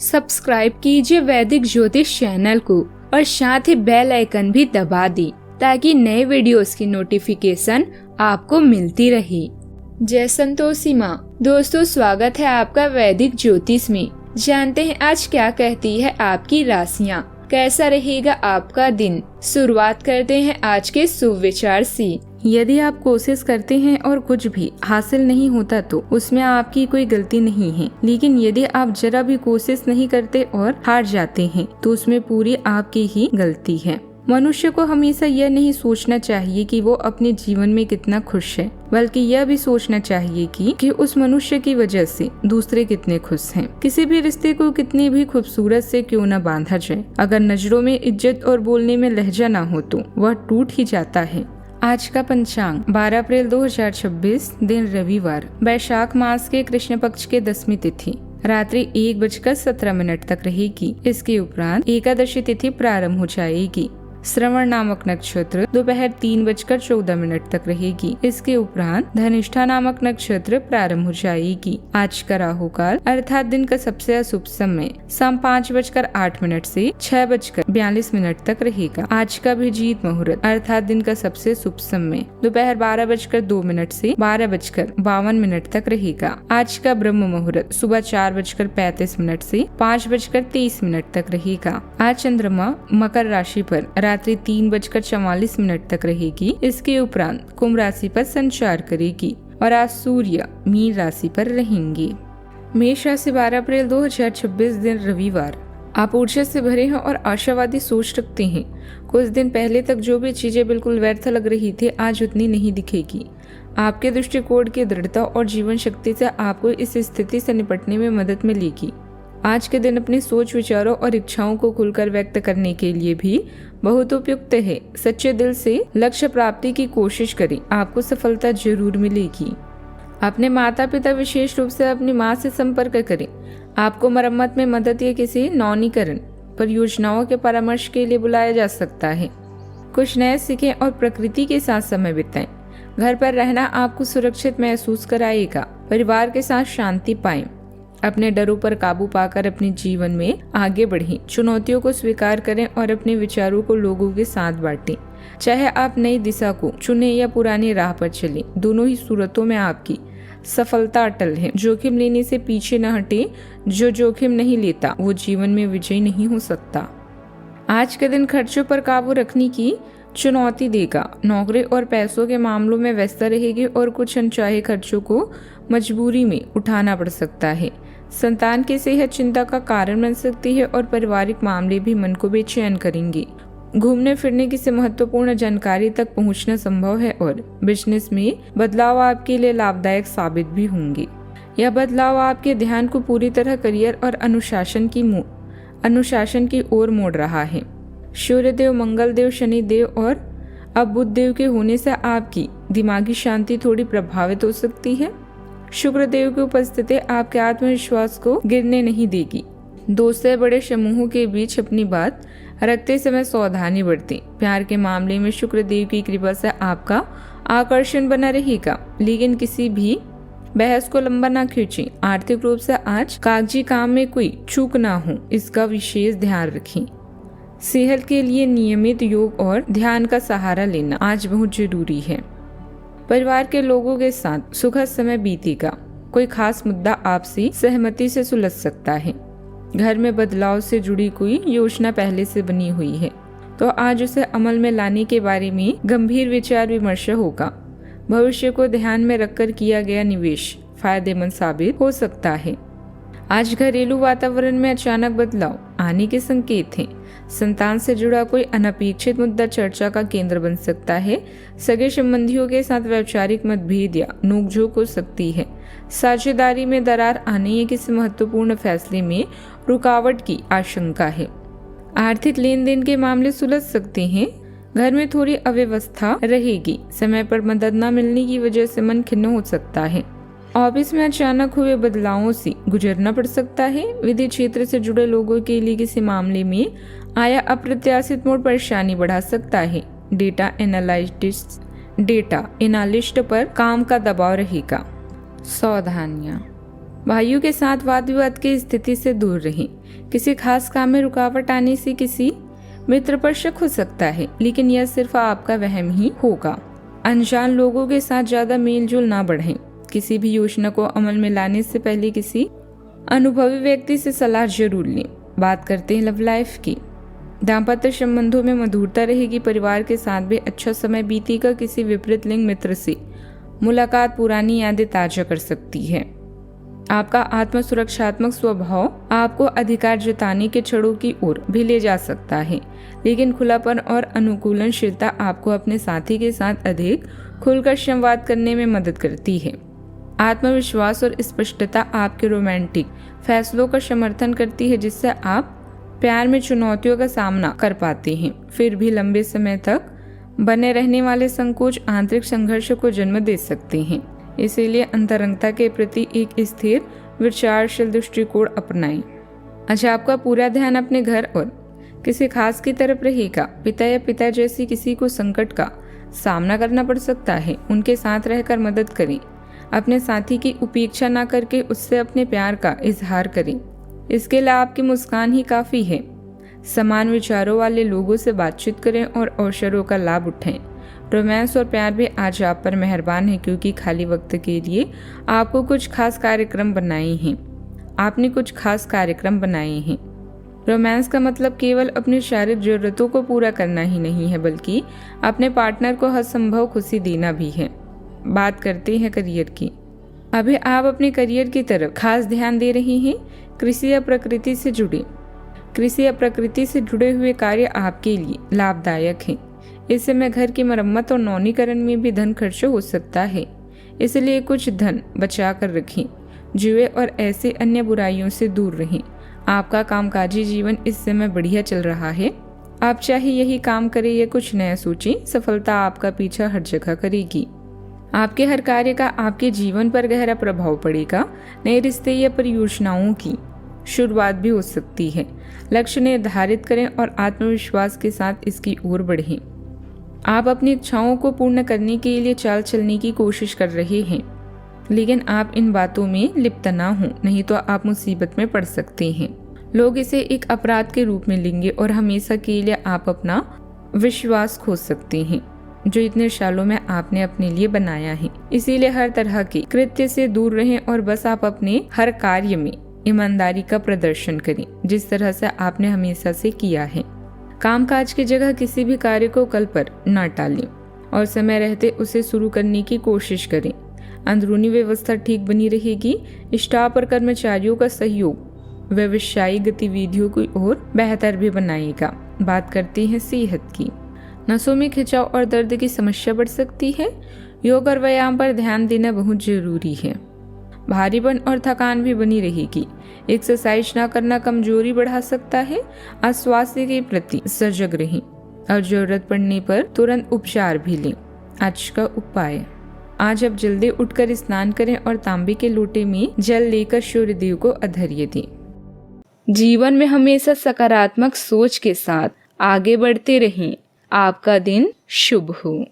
Subscribe कीजिए वैदिक ज्योतिष चैनल को और साथ ही बेल आइकन भी दबा दी ताकि नए वीडियोस की नोटिफिकेशन आपको मिलती रहे। जय संतोषी माँ। दोस्तों, स्वागत है आपका वैदिक ज्योतिष में। जानते हैं आज क्या कहती है आपकी राशियाँ, कैसा रहेगा आपका दिन। शुरुआत करते हैं आज के शुभ विचार से। यदि आप कोशिश करते हैं और कुछ भी हासिल नहीं होता तो उसमें आपकी कोई गलती नहीं है, लेकिन यदि आप जरा भी कोशिश नहीं करते और हार जाते हैं तो उसमें पूरी आपकी ही गलती है। मनुष्य को हमेशा यह नहीं सोचना चाहिए कि वो अपने जीवन में कितना खुश है, बल्कि यह भी सोचना चाहिए कि उस मनुष्य की वजह से दूसरे कितने खुश हैं। किसी भी रिश्ते को कितनी भी खूबसूरत से क्यों न बांधा जाए, अगर नजरों में इज्जत और बोलने में लहजा ना हो तो वह टूट ही जाता है। आज का पंचांग 12 अप्रैल 2026, दिन रविवार, वैशाख मास के कृष्ण पक्ष के 10वीं तिथि रात्रि 1:17 तक रहेगी। इसके उपरांत एकादशी तिथि प्रारंभ हो जाएगी। श्रवण नामक नक्षत्र दोपहर 3:14 तक रहेगी। इसके उपरांत धनिष्ठा नामक नक्षत्र प्रारंभ हो जाएगी। आज का राहु काल अर्थात दिन का सबसे अशुभ समय शाम 5:08 से 6:42 तक रहेगा। आज का अभिजीत मुहूर्त अर्थात दिन का सबसे शुभ समय दोपहर 12:02 से 12:52 तक रहेगा। आज का ब्रह्म मुहूर्त सुबह 4:35 से 5:23 तक रहेगा। आज चंद्रमा मकर राशि पर रात्रि 3:44 तक रहेगी। इसके उपरांत कुंभ राशि पर संचार करेगी और आज सूर्य मीन राशि पर रहेंगे। मेष राशि 12 अप्रैल 2026, दिन रविवार। आप ऊर्जा से भरे हैं और आशावादी सोच रखते हैं। कुछ दिन पहले तक जो भी चीजें बिल्कुल व्यर्थ लग रही थी आज उतनी नहीं दिखेगी। आपके दृष्टिकोण की दृढ़ता और जीवन शक्ति से आपको इस स्थिति से निपटने में मदद मिलेगी। आज के दिन अपने सोच विचारों और इच्छाओं को खुलकर व्यक्त करने के लिए भी बहुत उपयुक्त है। सच्चे दिल से लक्ष्य प्राप्ति की कोशिश करें, आपको सफलता जरूर मिलेगी। अपने माता पिता विशेष रूप से अपनी माँ से संपर्क करें। आपको मरम्मत में मदद या किसी नवीनीकरण परियोजनाओं के परामर्श के लिए बुलाया जा सकता है। कुछ नए सीखें और प्रकृति के साथ समय बिताएं। घर पर रहना आपको सुरक्षित महसूस कराएगा। परिवार के साथ शांति पाएं। अपने डरों पर काबू पाकर अपने जीवन में आगे बढ़ें। चुनौतियों को स्वीकार करें और अपने विचारों को लोगों के साथ बांटें। चाहे आप नई दिशा को चुनें या पुरानी राह पर चलें, दोनों ही सूरतों में आपकी सफलता अटल है। जोखिम लेने से पीछे न हटे। जो जोखिम नहीं लेता वो जीवन में विजयी नहीं हो सकता। आज के दिन खर्चों पर काबू रखने की चुनौती देगा। नौकरी और पैसों के मामलों में व्यस्त रहेगी और कुछ अनचाहे खर्चों को मजबूरी में उठाना पड़ सकता है। संतान की सेहत चिंता का कारण बन सकती है और पारिवारिक मामले भी मन को बेचैन करेंगे। घूमने फिरने की से महत्वपूर्ण जानकारी तक पहुंचना संभव है और बिजनेस में बदलाव आपके लिए लाभदायक साबित भी होंगे। यह बदलाव आपके ध्यान को पूरी तरह करियर और अनुशासन की ओर मोड़ रहा है। सूर्य देव, मंगल देव, शनि देव और अब बुध देव के होने से आपकी दिमागी शांति थोड़ी प्रभावित हो सकती है। शुक्र देव की उपस्थिति आपके आत्मविश्वास को गिरने नहीं देगी। दोस्त से बड़े समूहों के बीच अपनी बात रखते समय सावधानी बरतें। प्यार के मामले में शुक्र देव की कृपा से आपका आकर्षण बना रहेगा, लेकिन किसी भी बहस को लंबा ना खींचें। आर्थिक रूप से आज कागजी काम में कोई चूक ना हो, इसका विशेष ध्यान रखें। सेहत के लिए नियमित योग और ध्यान का सहारा लेना आज बहुत जरूरी है। परिवार के लोगों के साथ सुखद समय बीतेगा। कोई खास मुद्दा आपसी सहमति से सुलझ सकता है। घर में बदलाव से जुड़ी कोई योजना पहले से बनी हुई है तो आज उसे अमल में लाने के बारे में गंभीर विचार विमर्श होगा। भविष्य को ध्यान में रखकर किया गया निवेश फायदेमंद साबित हो सकता है। आज घरेलू वातावरण में अचानक बदलाव आने के संकेत हैं। संतान से जुड़ा कोई अनपेक्षित मुद्दा चर्चा का केंद्र बन सकता है। सगे संबंधियों के साथ वैचारिक मतभेद या नोकझोंक हो सकती है। साझेदारी में दरार आने या किसी महत्वपूर्ण फैसले में रुकावट की आशंका है। आर्थिक लेन देन के मामले सुलझ सकते हैं। घर में थोड़ी अव्यवस्था रहेगी। समय पर मदद न मिलने की वजह से मन खिन्न हो सकता है। ऑफिस में अचानक हुए बदलावों से गुजरना पड़ सकता है। विधि क्षेत्र से जुड़े लोगों के लिए किसी मामले में आया अप्रत्याशित मोड़ परेशानी बढ़ा सकता है। डेटा एनालिस्ट पर काम का दबाव रहेगा। सावधानियां। भाइयों के साथ वाद विवाद की स्थिति से दूर रहें। किसी खास काम में रुकावट आने से किसी मित्र पर शक हो सकता है, लेकिन यह सिर्फ आपका वहम ही होगा। अनजान लोगों के साथ ज्यादा मेल जोल ना बढ़ाएं। किसी भी योजना को अमल में लाने से पहले किसी अनुभवी व्यक्ति से सलाह जरूर लें। बात करते हैं लव लाइफ की। दाम्पत्य संबंधों में मधुरता रहेगी। परिवार के साथ भी अच्छा समय बीतेगा। किसी विपरीत लिंग मित्र से मुलाकात पुरानी यादें ताजा कर सकती है। आपका आत्म सुरक्षात्मक स्वभाव आपको अधिकार जताने के छड़ों की ओर भी ले जा सकता है, लेकिन खुलापन और अनुकूलनशीलता आपको अपने साथी के साथ अधिक खुलकर संवाद करने में मदद करती है। आत्मविश्वास और स्पष्टता आपके रोमांटिक फैसलों का समर्थन करती है, जिससे आप प्यार में चुनौतियों का सामना कर पाते हैं। फिर भी लंबे समय तक बने रहने वाले संकोच आंतरिक संघर्ष को जन्म दे सकते हैं। इसीलिए अंतरंगता के प्रति एक स्थिर विचारशील दृष्टिकोण अपनाएं। अच्छा, आपका पूरा ध्यान अपने घर और किसी खास की तरफ रहेगा। पिता या पिता जैसी किसी को संकट का सामना करना पड़ सकता है, उनके साथ रहकर मदद करें। अपने साथी की उपेक्षा ना करके उससे अपने प्यार का इजहार करें। इसके लिए आपकी मुस्कान ही काफी है। समान विचारों वाले लोगों से बातचीत करें और अवसरों का लाभ उठाएं। रोमांस और प्यार भी आज आप पर मेहरबान है, क्योंकि खाली वक्त के लिए आपको कुछ खास कार्यक्रम बनाए हैं। आपने कुछ खास कार्यक्रम बनाए हैं। रोमांस का मतलब केवल अपनी शारीरिक जरूरतों को पूरा करना ही नहीं है, बल्कि अपने पार्टनर को हर संभव खुशी देना भी है। बात करते हैं करियर की। अभी आप अपने करियर की तरफ खास ध्यान दे रहे हैं। कृषि या प्रकृति से जुड़े हुए कार्य आपके लिए लाभदायक हैं। इस समय घर की मरम्मत और नवीनीकरण में भी धन खर्च हो सकता है, इसलिए कुछ धन बचा कर रखें। जुए और ऐसे अन्य बुराइयों से दूर रहें। आपका कामकाजी जीवन इस समय बढ़िया चल रहा है। आप चाहे यही काम करें या कुछ नया सोचें, सफलता आपका पीछा हर जगह करेगी। आपके हर कार्य का आपके जीवन पर गहरा प्रभाव पड़ेगा। नए रिश्ते या परियोजनाओं की शुरुआत भी हो सकती है। लक्ष्य निर्धारित करें और आत्मविश्वास के साथ इसकी ओर बढ़ें। आप अपनी इच्छाओं को पूर्ण करने के लिए चाल चलने की कोशिश कर रहे हैं, लेकिन आप इन बातों में लिप्त ना हो, नहीं तो आप मुसीबत में पड़ सकते हैं। लोग इसे एक अपराध के रूप में लेंगे और हमेशा के लिए आप अपना विश्वास खो सकते हैं, जो इतने सालों में आपने अपने लिए बनाया है। इसीलिए हर तरह के कृत्य से दूर रहें और बस आप अपने हर कार्य में ईमानदारी का प्रदर्शन करें, जिस तरह से आपने हमेशा से किया है। कामकाज की जगह किसी भी कार्य को कल पर न टालें और समय रहते उसे शुरू करने की कोशिश करें। अंदरूनी व्यवस्था ठीक बनी रहेगी। स्टाफ और कर्मचारियों का सहयोग व्यवसायिक गतिविधियों की ओर बेहतर भी बनाएगा। बात करते हैं सेहत की। नसों में खिंचाव और दर्द की समस्या बढ़ सकती है। योग और व्यायाम पर ध्यान देना बहुत जरूरी है। भारीपन और थकान भी बनी रहेगी। एक्सरसाइज ना करना कमजोरी बढ़ा सकता है। आज स्वास्थ्य के प्रति सजग रहें और जरूरत पड़ने पर तुरंत उपचार भी लें। आज का उपाय: आज आप जल्दी उठकर स्नान करें और तांबे के लोटे में जल लेकर सूर्यदेव को अर्घ्य दें। जीवन में हमेशा सकारात्मक सोच के साथ आगे बढ़ते रहें। आपका दिन शुभ हो।